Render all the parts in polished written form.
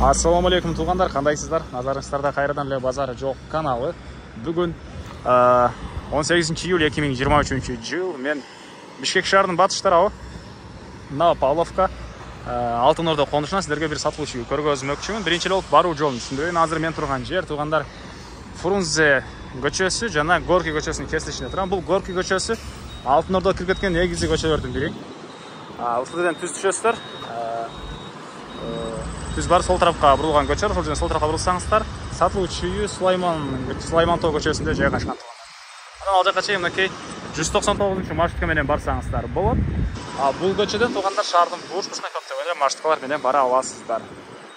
Ассаламу алейкум туғандар, қандайсыздар? Назарыңыздарда қайрадан эле базары жоқ каналы. Бүгін 18 июль 2023 жыл. Мен Бишкек шаарынын батыш тарабы, мына Павловка Алтын Орда қонышынан сіздерге бір сатылуучу көргөзмөкчүмүн. Биринчи эле болуп баруу жолун түшүндүрөйүн. Азыр мен турган жер туғандар Фрунзе көчөсү жана Горький көчөсүнүн кесилишинде турам. Бул Горький көчөсү Алтын Ордого кирип кеткен негизги көчөлөрдүн бири. Ушулардан түз түшөсүздөр. Түз бар сол тарапқа бұрылған көчөр, сол жерден сол тарапқа бұрылсаңыздар, сатылуучу үй Сулайман Тоо көчөсүндө жайгашкан туғандар. Анан ал жака чейин мынакей 199 маршрутка менен барсаңыздар болот. Бул көчөдөн туғандар шаардын бурчусуна көптөгөн эле маршруткалар менен бара аласыздар.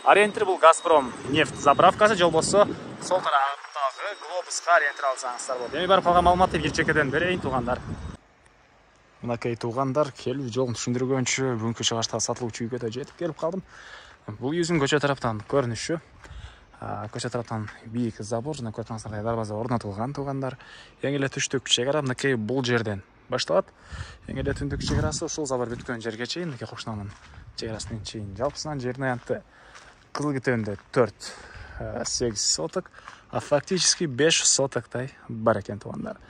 Ориентир бул Газпром нефть заправкасы, же болбосо сол тараптагы Глобуска ориентир алсаңыздар болот. Эми барып калган маалыматты бир чекеден берейин туғандар. Мынакей туғандар келүү жолун түшүндүргөнчү бүгүнкү чыгышта сатылуучу үйгө да жетип келип калдым. Бұл үйдің көчө тараптан көрініші. Көчө тараптан бийик забор жана көрсөңүздөр дарбаза орнотулган туғандар. Эң эле түштүк чегара мынакей бул жерден башталат. Эң эле түндүк чегарасы ушул забор бүткөн жерге чейин, мынакей кошунанын чегарасына чейин. Жалпысынан жердин аянты Кызыл Кетебинде 4-8 соток, а фактически 5 сотоктай бар экен туғандар.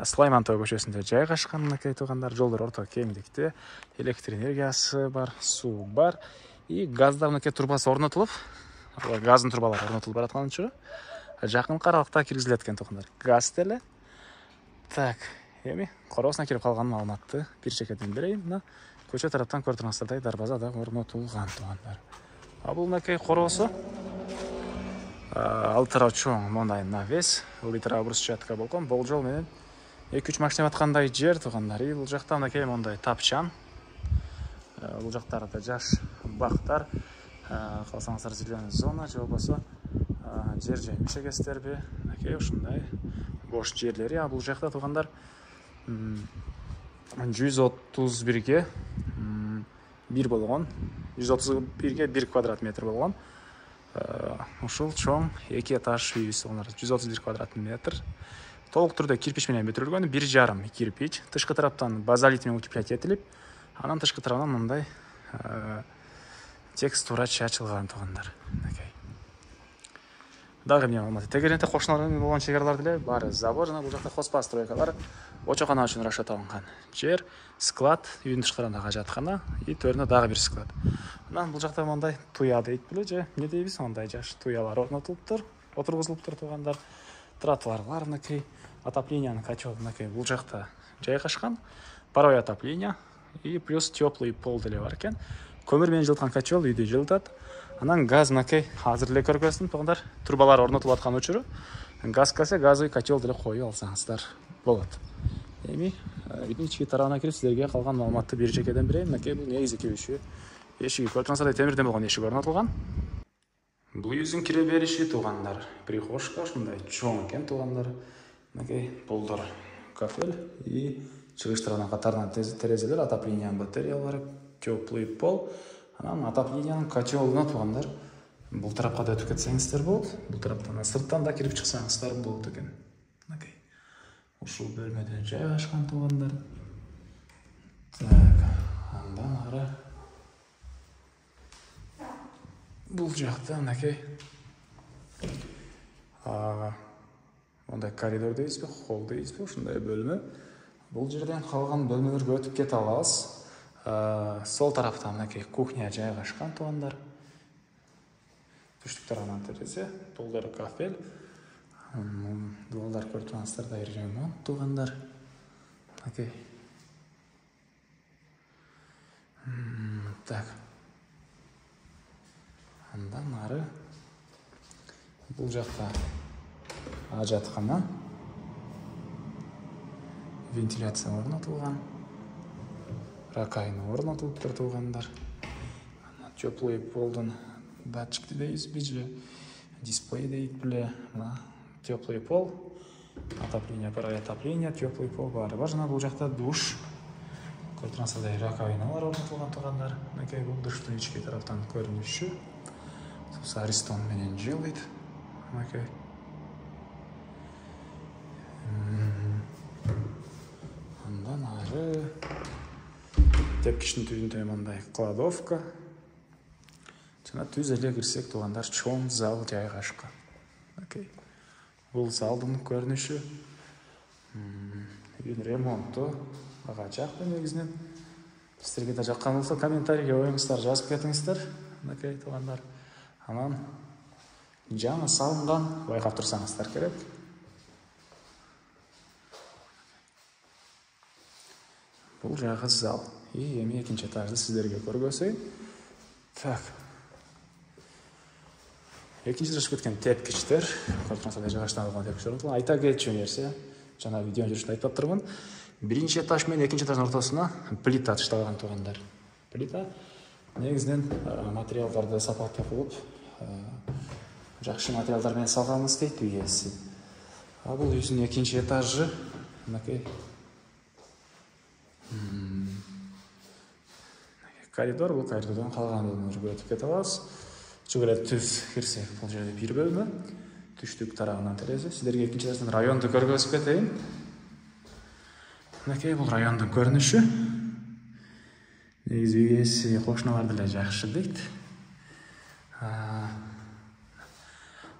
Сулайман Тоо көчөсүндө жайгашкан мынакей туғандар. Жолдор орто кеңдикте, электр энергиясы бар, суу бар. И газда мынакей турбасы орнотулуп, газдын турбалары орнотулуп бараткан үчүн жакынкы аралыкта киргизилет экен туғандар. Газ деле. Так, эми короосуна кирип калган маалыматты бир чекеден берейин. Мына көчө тараптан көрүп тургансыздардай дарбаза да орнотулган туғандар. Бул мынакей короосу. Ал тарап чоң, мондай навес, литра брусчатка болгон, болжол менен 2-3 машина аткандай жер туғандар. И бул жакта мынакей мондай тапчан. Бул жактарда жаш бактар, калсаңыздар зеленый зона, же болбосо жер жемиш эгестерби, мынакей ушундай бош жерлери. Бул жакта туғандар 131ге 1 болгон, 131ге 1 квадрат метр болгон. Ушул чоң 2 этаж үй, 131 квадрат метр. Толук түрдө кирпич менен бүтүрүлгөн, 1,5 кирпич. Тышкы тараптан базалит менен утеплять этилип, анан тышкы тарабынан мындай текстура чачылган туғандар. Дагы эмне болмады. Тегеренте кошуналар болгон чегаралар деле баары забор жана бул жакта хозпостройкалар, очокана үчүн расчет алынган жер, склад, үйдүн тышкарындагы ажаткана, и төрүнө дагы бир склад. Анан бул жакта мындай туя дейт беле, же эмне дейбиз, мындай жаш туялар орнотулуптур, отургузулуптур туғандар. Тротуарлар мынакей, отоплениянын котел мынакей бул жакта жайгашкан, паровой отопление. И плюс теплый пол деле бар экен. Көмүр менен жылыткан котел үйдү жылытат. Анан газ мынакей азыр эле көргөзсүн туғандар. Турбалар орнотулуп аткан учуру газ келсе, газовый котел деле коюп алсаңыздар болот. Эми үйдүн ички тарабына кирип силерге калган маалыматты бир чекеден берейин. Мынакей бул негизги кирүүчү эшиги, көрүп турсаңыздар темирден болгон эшик орнотулган. Бул үйдүн кире бериши туғандар. Прихожка ушундай чоң экен туғандар. Мынакей полдор кафель и чыгыш тарабынан катарынан терезелер, отоплениянын батареялары, теплый пол. Анан отоплениянын котелуна туғандар. Бул тарапка да өтүп кетсеңиздер болот. Бул тараптан сырттан да кирип чыксаңыздар болот экен. Мынакей ушул бөлмөдө жайгашкан туғандар. Так, андан ары бул жакта мынакей мондай коридор дейбизби, холл дейбизби, ушундай бөлмө. Бул жерден калган бөлмөлөргө өтүп кете алабыз. Сол тараптан мынакей кухня жайгашкан туғандар. Түштүк тарабынан терезе, полдор кафель. Дуалдар көрүп турсаңыздар ремонт туғандар. Мынакей. Так. Андан ары бул жакта ажаткана, вентиляция орнотулган, раковина орнотулуптур туғандар. Теплый полдун датчик дейбизби, же дисплей дейт беле. Теплый пол, отопление, паровое отопление, теплый пол бар. Жана бул жакта душ. Көрүп турсаңыздар раковиналар орнотулган туғандар. Мынакей бул душтун ички тараптан көрүнүшү. Аристон менен жылыйт. Мынакей. Андан ары тепкичтин түбүндө мындай кладовка. түз эле кирсек туугандар, чоң зал жайгашкан. Бул залдын көрүнүшү. Үйдүн ремонту ага жакты негизинен. Сіздерге да жаққан болса, комментарийге ойыңыздар жазып кетіңіздер. Туугандар. Анан жаңы салынған, байкап турсаңыздар керек. Бул жагы зал. Эми экинчи этажды сиздерге көргөзөйүн. Так. Экинчи этажга кеткен тепкичтер, корпусада жайгаштырылган тепкичтер. Айта кетчү нерсе, жана видеонун жүрүшүндө айтып турмун. Биринчи этаж менен экинчи этаждын ортосуна плита ташталган туугандар. Плита негизинен материалдарды сапаттуу кылып, жакшы материалдар менен салганбыз дейт үйөсү. Бул үйдүн экинчи этажы. Коридор, бул коридордон калган бөлмөлөргө өтүп кете алабыз. Чүгүлө түз кирсек, бул жерде бир бөлмө, түштүк тарабынан терезе. Сиздерге экинчи этаждын районду көргөзүп кетейин. Бул райондун көрүнүшү. Негизи үй ээси кошуналар деле жакшы дейт.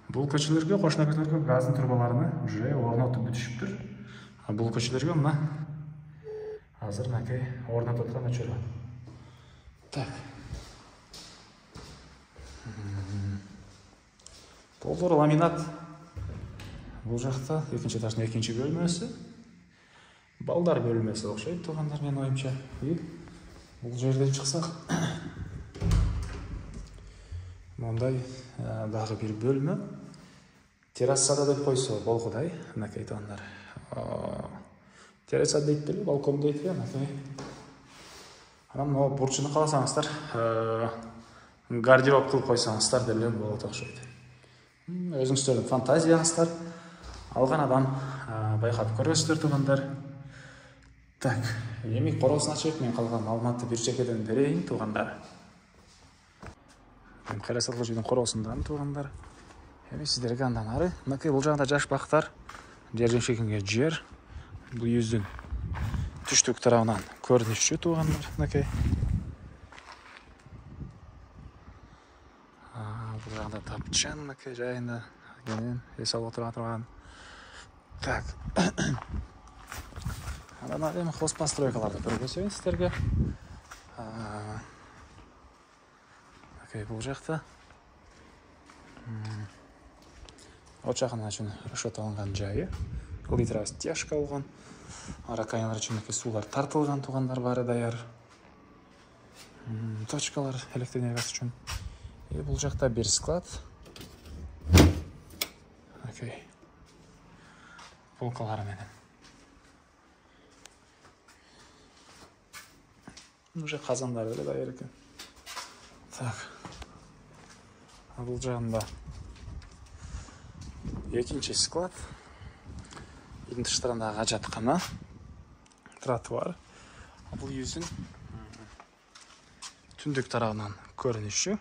Бул көчөлөргө, кошуна көчөлөргө газдын трубаларını уже орнотуп бүтүшүптүр. Бул көчөлөргө мына азыр орнотуп аткан өчөрө. Так. Полдор ламинат. Бул жакта экинчи этаждын экинчи бөлмөсү. Балдар бөлмөсү окшойт туугандар менин оюмча. Бул жерден чыксак, мондай дагы бир бөлмө. Террасада деп койсо болгудай, туугандар. Терраса дейт беле, балкон дейт беле, Анан могу бурчуну кааласаңыздар, гардероб кылып койсоңуздар деле болот окшойт. Өзүңүздөрдүн фантазияңыздар алган адам байкап көрөсүздөр туугандар. Так, эми короосун ачып, мен калган маалыматты бир чекеден берейин туугандар. Мен карасалгы үйдүн короосундан туугандар. Эми сиздерге андан ары, бул жагында жаш бактар, жер жемшегинге жер. Бул үйдүн түштүк тарабынан көрүнүшү туугандар. Бул жагында тапчан, жайында кенен эс алып отурган. Так. Анан эми хозпостройкаларды көргөзөйүн сиздерге. Бул жакта очагына үчүн решет алынган жайы, литра стяжка алган, аракайнар үчүн суулар тартылган туугандар баары даяр. Точкалар электр энергиясы үчүн. Бул жакта бир склад. Полкалар менен. Уже казандар эле даяр экен. Так. Бул жагында экинчи склад. Үйдүн тыштарындагы ажаткана, тротуар. Бул үйдүн түндүк тарабынан көрүнүшү.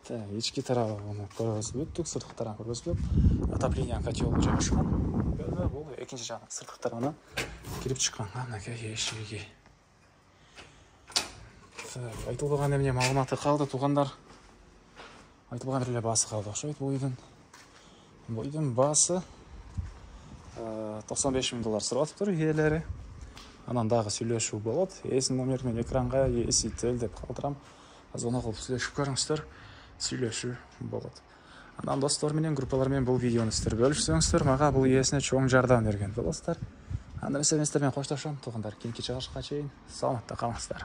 Так, ички тарабын көргөзүп өттүк, сырткы тарабын көргөзүп өттүк. Отопление котел жайгашкан. Бул экинчи жактын сырткы тарабына кирип чыкканга эшиги. Айтылбаган эмне маалыматы калды туугандар. Айтылбаган эле баасы калды окшойт бул үйдүн. Бул үйдүн баасы $95,000 сурап атыптыр ээлери. Анан дагы сүйлөшүү болот. Эсин номер менен экранга эси тел деп калтырам. Звонок кылып сүйлөшүп көрүңүздөр. Сүйлөшүү болот. Анан достор менен, группалар менен бул видеону сиздер бөлүшсөңүздөр, мага бул ээсине чоң жардам берген болосуздар. Анда эмес менен коштошом туугандар. Кийинки чыгышка чейин саламатта калыңыздар.